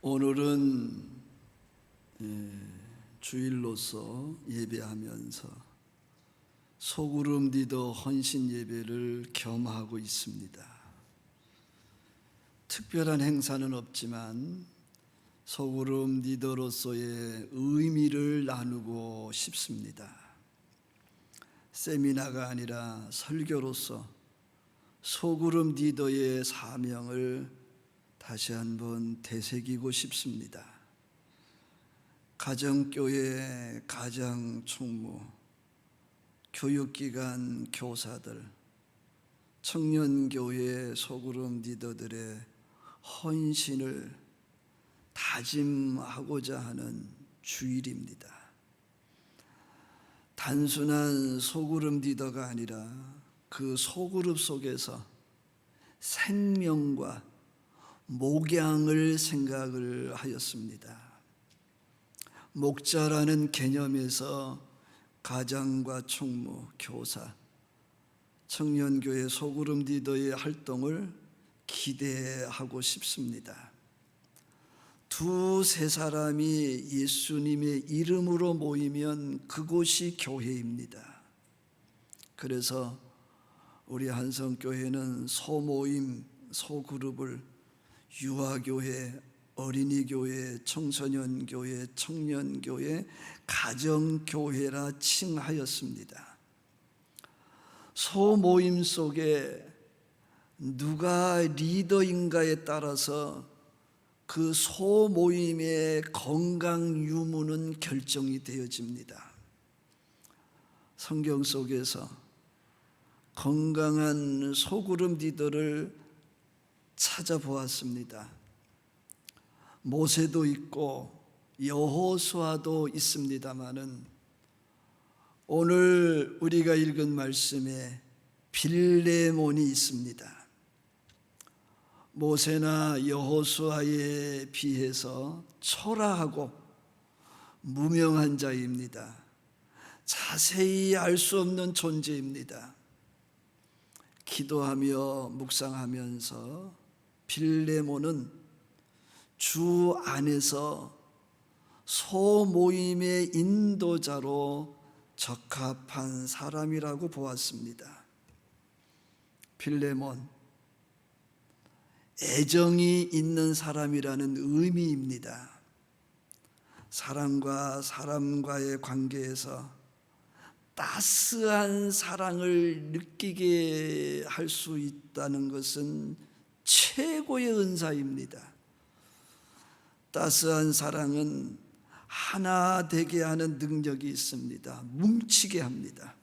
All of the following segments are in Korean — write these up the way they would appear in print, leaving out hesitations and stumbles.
오늘은 주일로서 예배하면서 소그룹 리더 헌신 예배를 겸하고 있습니다. 특별한 행사는 없지만 소그룹 리더로서의 의미를 나누고 싶습니다. 세미나가 아니라 설교로서 소그룹 리더의 사명을 다시 한번 되새기고 싶습니다. 가정교회 가장총무, 교육기관 교사들, 청년교회 소그룹 리더들의 헌신을 다짐하고자 하는 주일입니다. 단순한 소그룹 리더가 아니라 그 소그룹 속에서 생명과 목양을 생각을 하였습니다. 목자라는 개념에서 가장과 총무, 교사, 청년교회 소그룹 리더의 활동을 기대하고 싶습니다. 두세 사람이 예수님의 이름으로 모이면 그곳이 교회입니다. 그래서 우리 한성교회는 소모임, 소그룹을 유아교회, 어린이교회, 청소년교회, 청년교회, 가정교회라 칭하였습니다. 소모임 속에 누가 리더인가에 따라서 그 소모임의 건강 유무는 결정이 되어집니다. 성경 속에서 건강한 소그룹 리더를 찾아보았습니다. 모세도 있고 여호수아도 있습니다마는 오늘 우리가 읽은 말씀에 빌레몬이 있습니다. 모세나 여호수아에 비해서 초라하고 무명한 자입니다. 자세히 알 수 없는 존재입니다. 기도하며 묵상하면서 빌레몬은 주 안에서 소모임의 인도자로 적합한 사람이라고 보았습니다. 빌레몬, 애정이 있는 사람이라는 의미입니다. 사람과 사람과의 관계에서 따스한 사랑을 느끼게 할 수 있다는 것은 최고의 은사입니다. 따스한 사랑은 하나 되게 하는 능력이 있습니다. 뭉치게 합니다.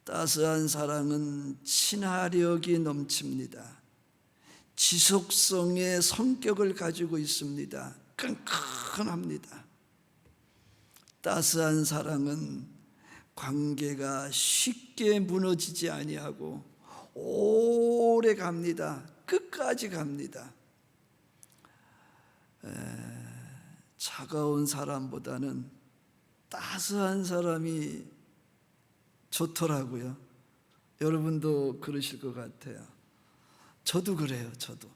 따스한 사랑은 친화력이 넘칩니다. 지속성의 성격을 가지고 있습니다. 끈끈합니다. 따스한 사랑은 관계가 쉽게 무너지지 아니하고 오래 갑니다. 끝까지 갑니다. 차가운 사람보다는 따스한 사람이 좋더라고요. 여러분도 그러실 것 같아요. 저도 그래요. 저도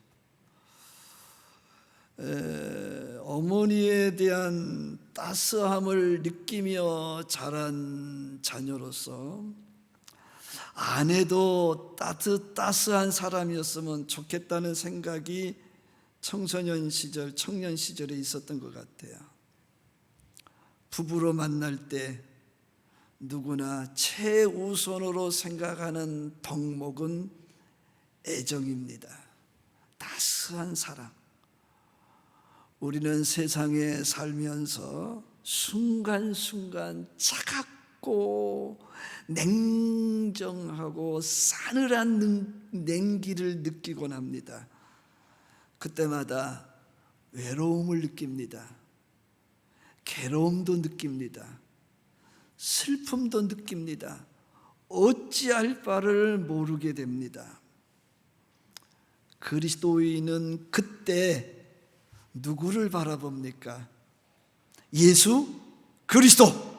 어머니에 대한 따스함을 느끼며 자란 자녀로서 아내도 따스한 사람이었으면 좋겠다는 생각이 청소년 시절, 청년 시절에 있었던 것 같아요. 부부로 만날 때 누구나 최우선으로 생각하는 덕목은 애정입니다. 따스한 사랑. 우리는 세상에 살면서 순간순간 차갑고 냉정하고 싸늘한 냉기를 느끼곤 합니다. 그때마다 외로움을 느낍니다. 괴로움도 느낍니다. 슬픔도 느낍니다. 어찌할 바를 모르게 됩니다. 그리스도인은 그때 누구를 바라봅니까? 예수 그리스도.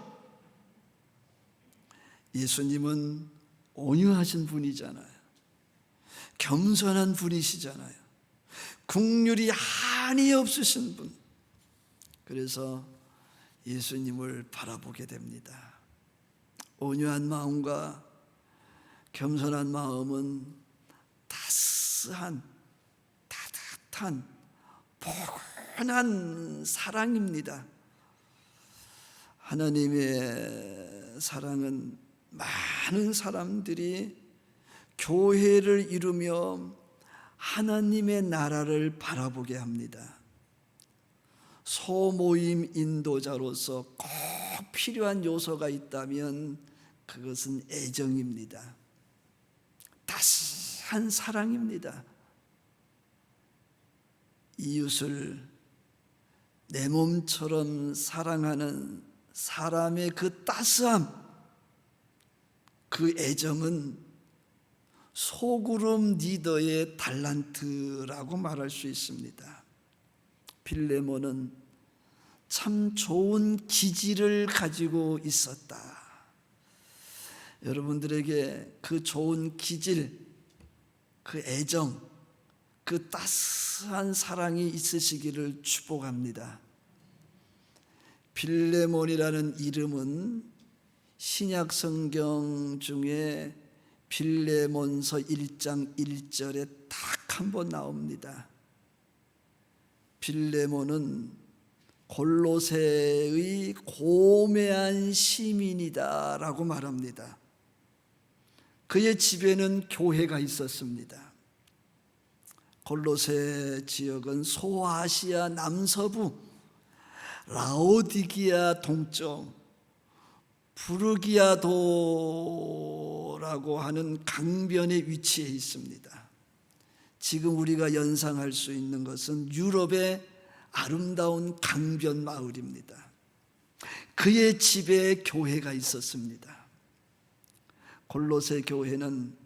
예수님은 온유하신 분이잖아요. 겸손한 분이시잖아요. 국률이 한이 없으신 분. 그래서 예수님을 바라보게 됩니다. 온유한 마음과 겸손한 마음은 따스한, 따뜻한, 포근한 사랑입니다. 하나님의 사랑은 많은 사람들이 교회를 이루며 하나님의 나라를 바라보게 합니다. 소모임 인도자로서 꼭 필요한 요소가 있다면 그것은 애정입니다. 따스한 사랑입니다. 이웃을 내 몸처럼 사랑하는 사람의 그 따스함, 그 애정은 소그룹 리더의 달란트라고 말할 수 있습니다. 빌레몬은 참 좋은 기질을 가지고 있었다. 여러분들에게 그 좋은 기질, 그 애정, 그 따스한 사랑이 있으시기를 축복합니다. 빌레몬이라는 이름은 신약 성경 중에 빌레몬서 1장 1절에 딱 한 번 나옵니다. 빌레몬은 골로새의 고매한 시민이다 라고 말합니다. 그의 집에는 교회가 있었습니다. 골로새 지역은 소아시아 남서부, 라오디기아 동쪽, 부르기아도라고 하는 강변에 위치해 있습니다. 지금 우리가 연상할 수 있는 것은 유럽의 아름다운 강변 마을입니다. 그의 집에 교회가 있었습니다. 골로새 교회는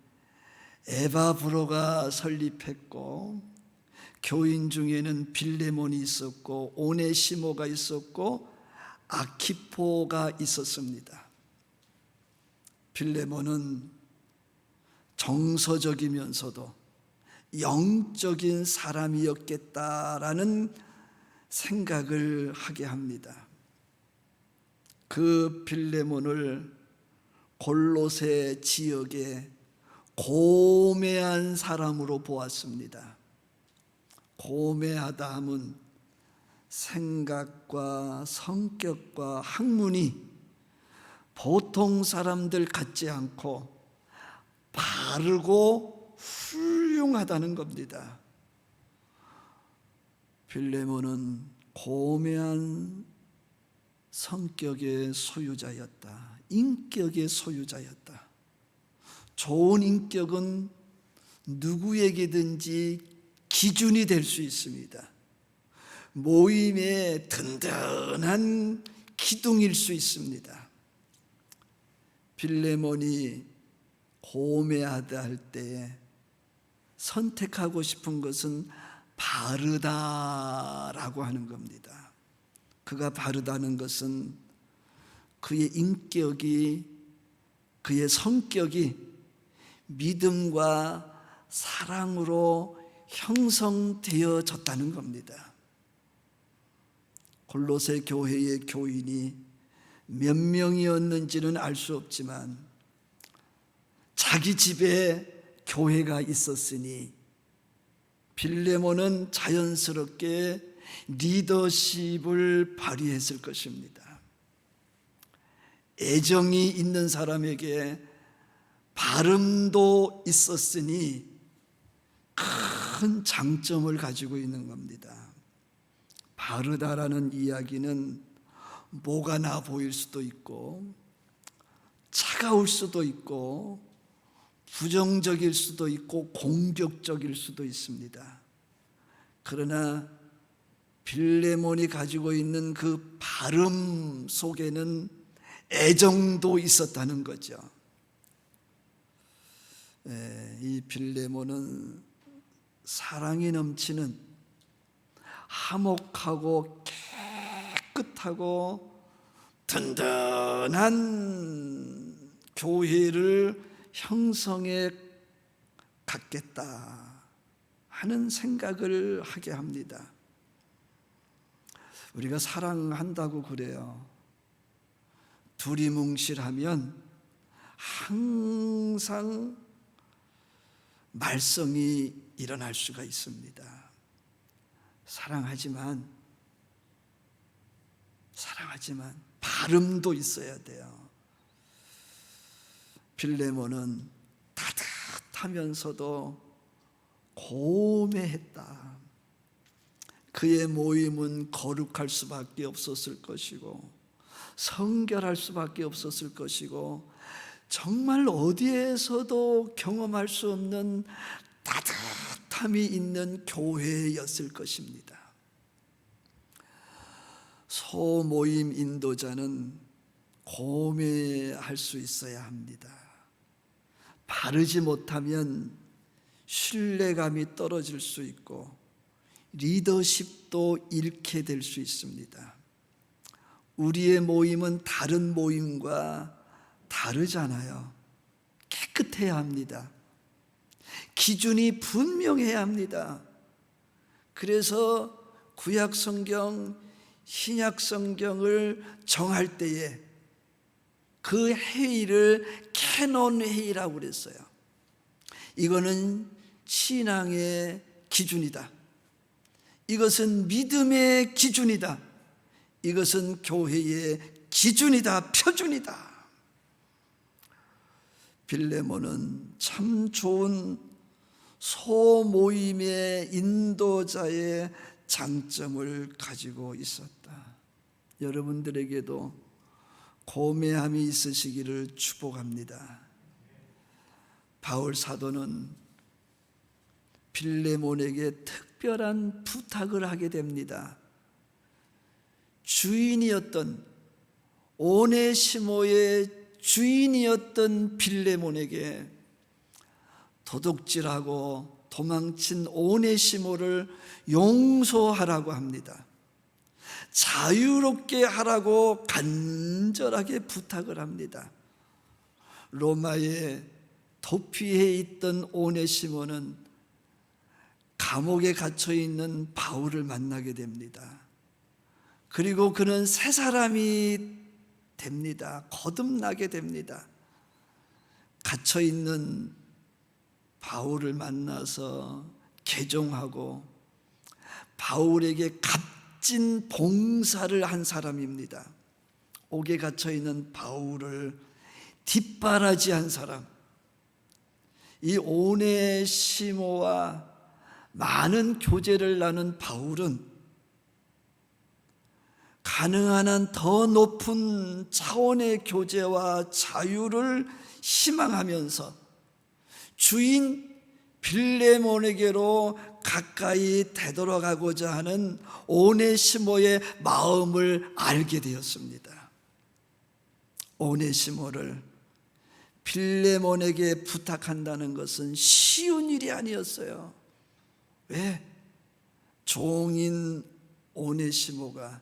에바브로가 설립했고, 교인 중에는 빌레몬이 있었고, 오네시모가 있었고, 아키포가 있었습니다. 빌레몬은 정서적이면서도 영적인 사람이었겠다라는 생각을 하게 합니다. 그 빌레몬을 골로새 지역에 고매한 사람으로 보았습니다. 고매하다 함은 생각과 성격과 학문이 보통 사람들 같지 않고 바르고 훌륭하다는 겁니다. 빌레몬은 고매한 성격의 소유자였다. 인격의 소유자였다. 좋은 인격은 누구에게든지 기준이 될 수 있습니다. 모임의 든든한 기둥일 수 있습니다. 빌레몬이 고매하다 할 때에 선택하고 싶은 것은 바르다라고 하는 겁니다. 그가 바르다는 것은 그의 인격이, 그의 성격이 믿음과 사랑으로 형성되어졌다는 겁니다. 골로새 교회의 교인이 몇 명이었는지는 알 수 없지만 자기 집에 교회가 있었으니 빌레몬은 자연스럽게 리더십을 발휘했을 것입니다. 애정이 있는 사람에게 바름도 있었으니 큰 장점을 가지고 있는 겁니다. 바르다라는 이야기는 뭐가 나 보일 수도 있고 차가울 수도 있고 부정적일 수도 있고 공격적일 수도 있습니다. 그러나 빌레몬이 가지고 있는 그 바름 속에는 애정도 있었다는 거죠. 이 빌레몬은 사랑이 넘치는 화목하고 깨끗하고 든든한 교회를 형성해 갖겠다 하는 생각을 하게 합니다. 우리가 사랑한다고 그래요. 둘이 뭉실하면 항상 말썽이 일어날 수가 있습니다. 사랑하지만 발음도 있어야 돼요. 빌레몬은 따뜻하면서도 고매했다. 그의 모임은 거룩할 수밖에 없었을 것이고 성결할 수밖에 없었을 것이고 정말 어디에서도 경험할 수 없는 따뜻함이 있는 교회였을 것입니다. 소모임 인도자는 고매할 수 있어야 합니다. 바르지 못하면 신뢰감이 떨어질 수 있고 리더십도 잃게 될 수 있습니다. 우리의 모임은 다른 모임과 다르잖아요. 깨끗해야 합니다. 기준이 분명해야 합니다. 그래서 구약 성경, 신약 성경을 정할 때에 그 회의를 캐논 회의라고 그랬어요. 이거는 신앙의 기준이다. 이것은 믿음의 기준이다. 이것은 교회의 기준이다, 표준이다. 빌레몬은 참 좋은 소모임의 인도자의 장점을 가지고 있었다. 여러분들에게도 고매함이 있으시기를 축복합니다. 바울 사도는 빌레몬에게 특별한 부탁을 하게 됩니다. 주인이었던 오네시모의 주인이었던 빌레몬에게 도둑질하고 도망친 오네시모를 용서하라고 합니다. 자유롭게 하라고 간절하게 부탁을 합니다. 로마의 도피해 있던 오네시모는 감옥에 갇혀 있는 바울을 만나게 됩니다. 그리고 그는 새 사람이 됩니다. 거듭나게 됩니다. 갇혀 있는 바울을 만나서 개종하고 바울에게 값진 봉사를 한 사람입니다. 옥에 갇혀 있는 바울을 뒷바라지한 사람. 이 오네시모와 많은 교제를 나눈 바울은 가능한 한 더 높은 차원의 교제와 자유를 희망하면서 주인 빌레몬에게로 가까이 되돌아가고자 하는 오네시모의 마음을 알게 되었습니다. 오네시모를 빌레몬에게 부탁한다는 것은 쉬운 일이 아니었어요. 왜? 종인 오네시모가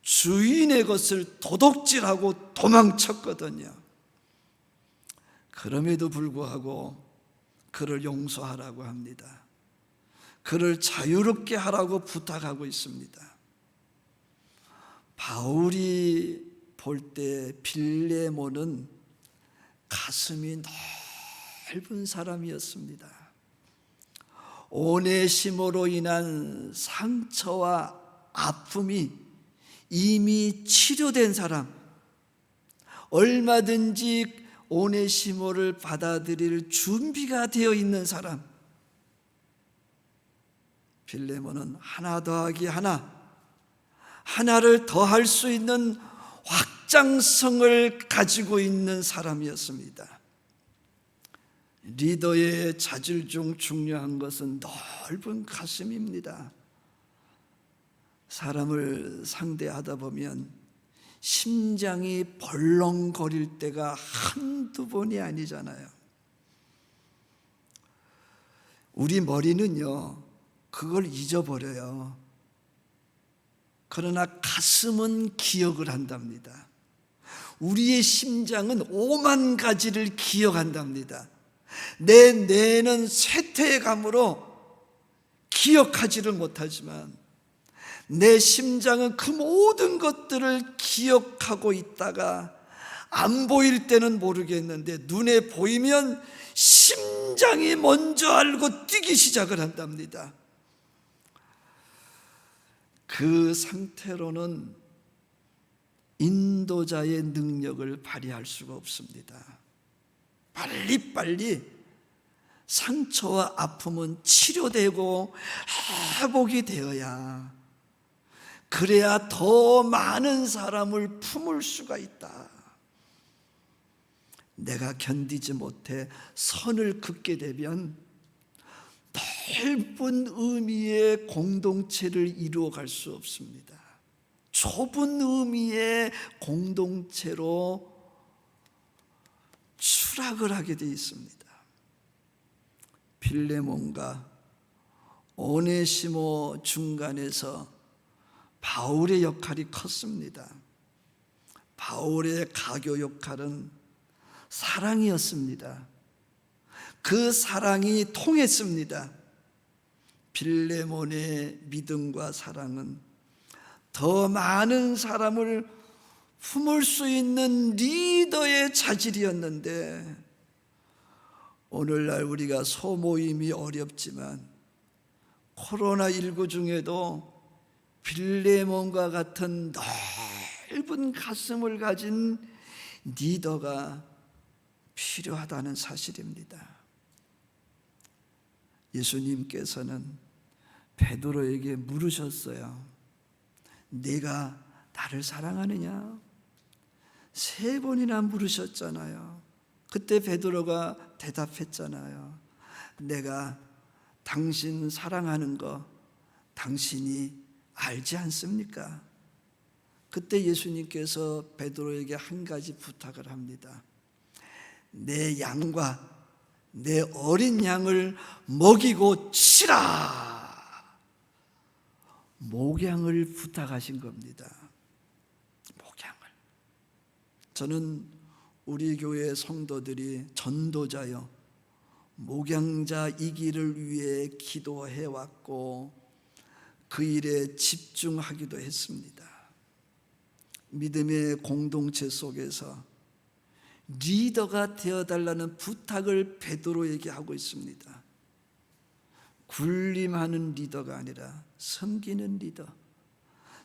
주인의 것을 도둑질하고 도망쳤거든요. 그럼에도 불구하고 그를 용서하라고 합니다. 그를 자유롭게 하라고 부탁하고 있습니다. 바울이 볼 때 빌레몬은 가슴이 넓은 사람이었습니다. 오네시모로 인한 상처와 아픔이 이미 치료된 사람, 얼마든지 오네시모를 받아들일 준비가 되어 있는 사람. 빌레몬은 하나 더하기 하나를 더할 수 있는 확장성을 가지고 있는 사람이었습니다. 리더의 자질 중 중요한 것은 넓은 가슴입니다. 사람을 상대하다 보면 심장이 벌렁거릴 때가 한두 번이 아니잖아요. 우리 머리는요, 그걸 잊어버려요. 그러나 가슴은 기억을 한답니다. 우리의 심장은 5만 가지를 기억한답니다. 내 뇌는 쇠퇴감으로 기억하지를 못하지만 내 심장은 그 모든 것들을 기억하고 있다가 안 보일 때는 모르겠는데 눈에 보이면 심장이 먼저 알고 뛰기 시작을 한답니다. 그 상태로는 인도자의 능력을 발휘할 수가 없습니다. 빨리빨리 상처와 아픔은 치료되고 회복이 되어야, 그래야 더 많은 사람을 품을 수가 있다. 내가 견디지 못해 선을 긋게 되면 넓은 의미의 공동체를 이루어갈 수 없습니다. 좁은 의미의 공동체로 추락을 하게 되어 있습니다. 빌레몬과 오네시모 중간에서 바울의 역할이 컸습니다. 바울의 가교 역할은 사랑이었습니다. 그 사랑이 통했습니다. 빌레몬의 믿음과 사랑은 더 많은 사람을 품을 수 있는 리더의 자질이었는데, 오늘날 우리가 소모임이 어렵지만 코로나19 중에도 빌레몬과 같은 넓은 가슴을 가진 리더가 필요하다는 사실입니다. 예수님께서는 베드로에게 물으셨어요. 네가 나를 사랑하느냐? 3번이나 물으셨잖아요. 그때 베드로가 대답했잖아요. 내가 당신 사랑하는 거 당신이 알지 않습니까? 그때 예수님께서 베드로에게 한 가지 부탁을 합니다. 내 양과 내 어린 양을 먹이고 치라. 목양을 부탁하신 겁니다. 목양을. 저는 우리 교회 성도들이 전도자요, 목양자이기를 위해 기도해 왔고 그 일에 집중하기도 했습니다. 믿음의 공동체 속에서 리더가 되어달라는 부탁을 베드로에게 하고 있습니다. 군림하는 리더가 아니라 섬기는 리더,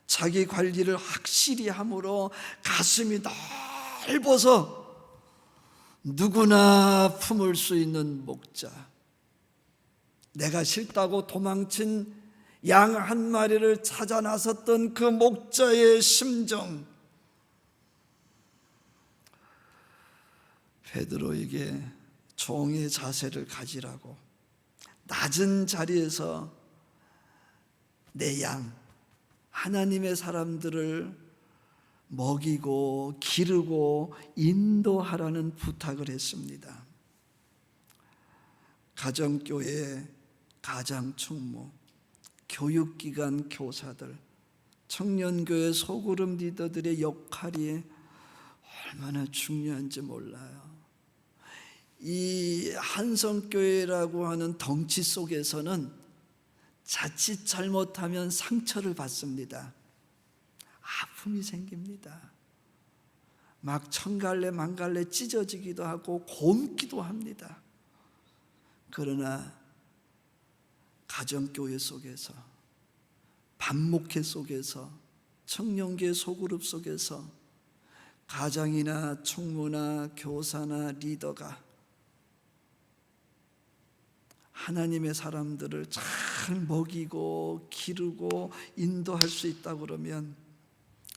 자기 관리를 확실히 함으로 가슴이 넓어서 누구나 품을 수 있는 목자, 내가 싫다고 도망친 양 한 마리를 찾아 나섰던 그 목자의 심정, 베드로에게 종의 자세를 가지라고, 낮은 자리에서 내 양, 하나님의 사람들을 먹이고 기르고 인도하라는 부탁을 했습니다. 가정교회 가장총무, 교육기관 교사들, 청년교회 소그룹 리더들의 역할이 얼마나 중요한지 몰라요. 이 한성교회라고 하는 덩치 속에서는 자칫 잘못하면 상처를 받습니다. 아픔이 생깁니다. 막 천갈래 만갈래 찢어지기도 하고 곪기도 합니다. 그러나 가정교회 속에서, 반목회 속에서, 청년교회 소그룹 속에서 가장이나 총무나 교사나 리더가 하나님의 사람들을 잘 먹이고 기르고 인도할 수 있다 그러면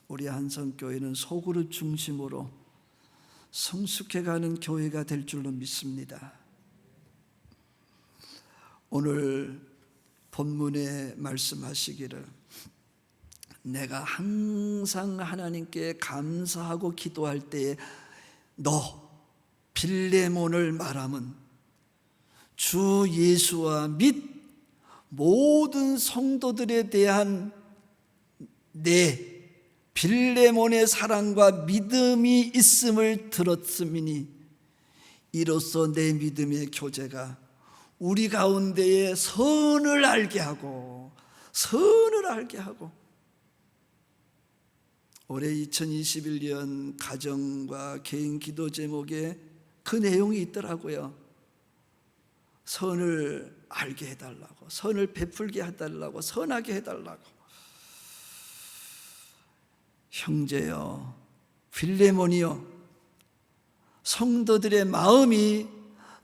우리 한성교회는 소그룹 중심으로 성숙해가는 교회가 될 줄로 믿습니다. 오늘 본문에 말씀하시기를 내가 항상 하나님께 감사하고 기도할 때에 너 빌레몬을 말함은 주 예수와 및 모든 성도들에 대한 내 빌레몬의 사랑과 믿음이 있음을 들었음이니 이로써 내 믿음의 교제가 우리 가운데에 선을 알게 하고 올해 2021년 가정과 개인 기도 제목에 그 내용이 있더라고요. 선을 알게 해달라고, 선을 베풀게 해달라고, 선하게 해달라고. 형제여, 빌레몬이여, 성도들의 마음이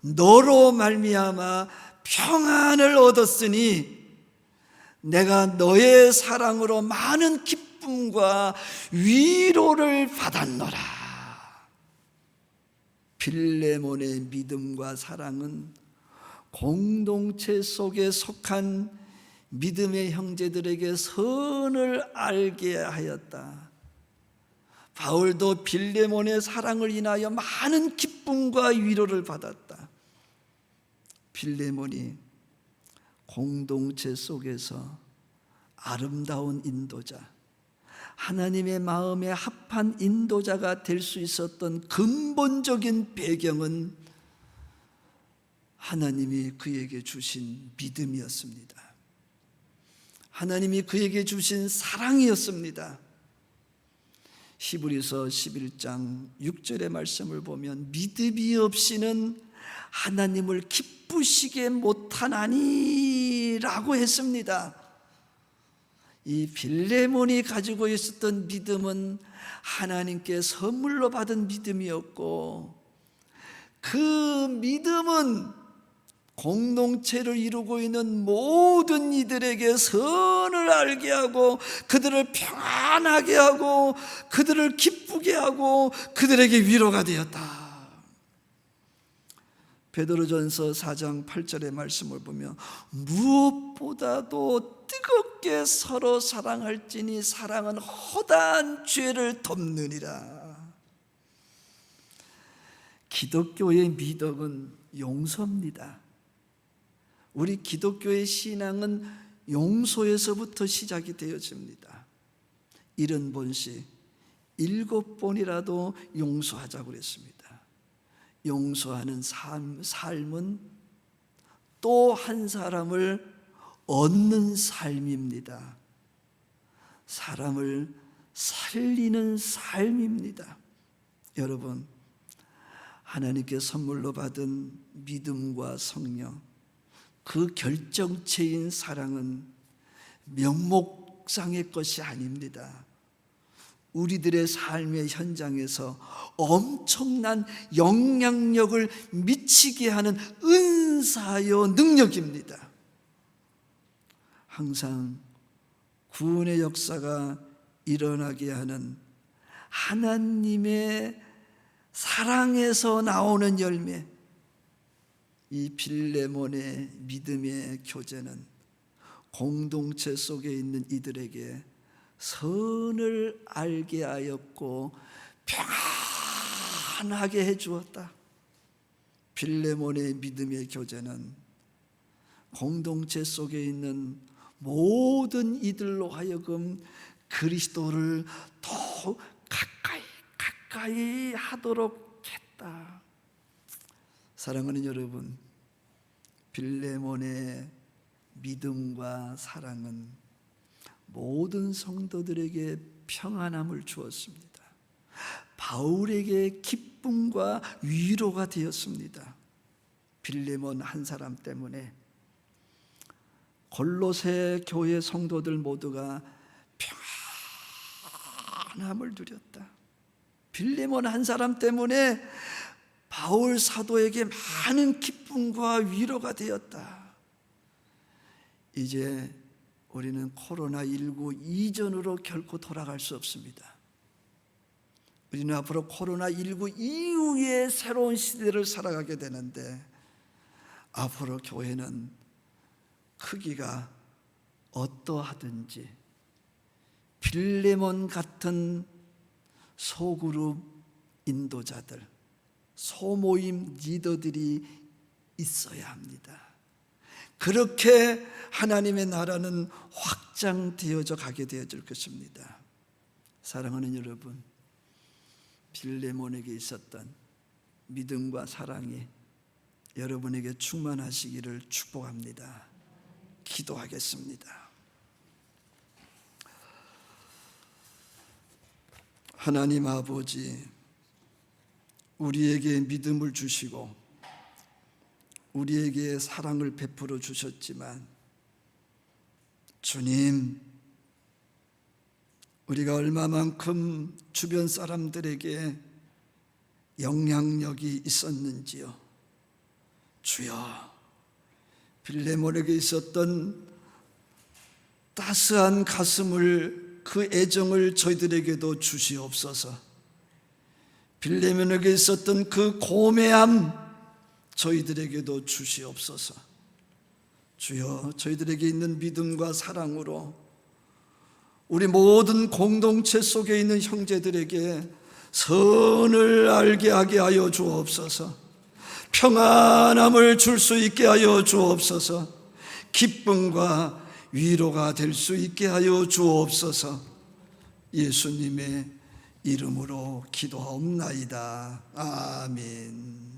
너로 말미암아 평안을 얻었으니 내가 너의 사랑으로 많은 기쁨과 위로를 받았노라. 빌레몬의 믿음과 사랑은 공동체 속에 속한 믿음의 형제들에게 선을 알게 하였다. 바울도 빌레몬의 사랑을 인하여 많은 기쁨과 위로를 받았다. 빌레몬이 공동체 속에서 아름다운 인도자, 하나님의 마음에 합한 인도자가 될 수 있었던 근본적인 배경은 하나님이 그에게 주신 믿음이었습니다. 하나님이 그에게 주신 사랑이었습니다. 히브리서 11장 6절의 말씀을 보면 믿음이 없이는 하나님을 기쁘시게 못하나니라고 했습니다. 이 빌레몬이 가지고 있었던 믿음은 하나님께 선물로 받은 믿음이었고, 그 믿음은 공동체를 이루고 있는 모든 이들에게 선을 알게 하고 그들을 평안하게 하고 그들을 기쁘게 하고 그들에게 위로가 되었다. 베드로전서 4장 8절의 말씀을 보면 무엇보다도 뜨겁게 서로 사랑할지니 사랑은 허다한 죄를 덮느니라. 기독교의 미덕은 용서입니다. 우리 기독교의 신앙은 용서에서부터 시작이 되어집니다. 70번씩 7번이라도 용서하자고 그랬습니다. 용서하는 삶은 또 한 사람을 얻는 삶입니다. 사람을 살리는 삶입니다. 여러분, 하나님께 선물로 받은 믿음과 성령, 그 결정체인 사랑은 명목상의 것이 아닙니다. 우리들의 삶의 현장에서 엄청난 영향력을 미치게 하는 은사요 능력입니다. 항상 구원의 역사가 일어나게 하는 하나님의 사랑에서 나오는 열매, 이 빌레몬의 믿음의 교제는 공동체 속에 있는 이들에게 선을 알게 하였고 평안하게 해주었다. 빌레몬의 믿음의 교제는 공동체 속에 있는 모든 이들로 하여금 그리스도를 더 가까이 하도록 했다. 사랑하는 여러분, 빌레몬의 믿음과 사랑은 모든 성도들에게 평안함을 주었습니다. 바울에게 기쁨과 위로가 되었습니다. 빌레몬 한 사람 때문에 골로새 교회 성도들 모두가 평안함을 누렸다. 빌레몬 한 사람 때문에 바울 사도에게 많은 기쁨과 위로가 되었다. 이제 우리는 코로나19 이전으로 결코 돌아갈 수 없습니다. 우리는 앞으로 코로나19 이후의 새로운 시대를 살아가게 되는데, 앞으로 교회는 크기가 어떠하든지 빌레몬 같은 소그룹 인도자들, 소모임 리더들이 있어야 합니다. 그렇게 하나님의 나라는 확장되어져 가게 되어질 것입니다. 사랑하는 여러분, 빌레몬에게 있었던 믿음과 사랑이 여러분에게 충만하시기를 축복합니다. 기도하겠습니다. 하나님 아버지, 우리에게 믿음을 주시고 우리에게 사랑을 베풀어 주셨지만 주님, 우리가 얼마만큼 주변 사람들에게 영향력이 있었는지요. 주여, 빌레몬에게 있었던 따스한 가슴을, 그 애정을 저희들에게도 주시옵소서. 빌레몬에게 있었던 그 고매함 저희들에게도 주시옵소서. 주여, 저희들에게 있는 믿음과 사랑으로 우리 모든 공동체 속에 있는 형제들에게 선을 알게 하게 하여 주옵소서. 평안함을 줄 수 있게 하여 주옵소서. 기쁨과 위로가 될 수 있게 하여 주옵소서. 예수님의 이름으로 기도하옵나이다. 아멘.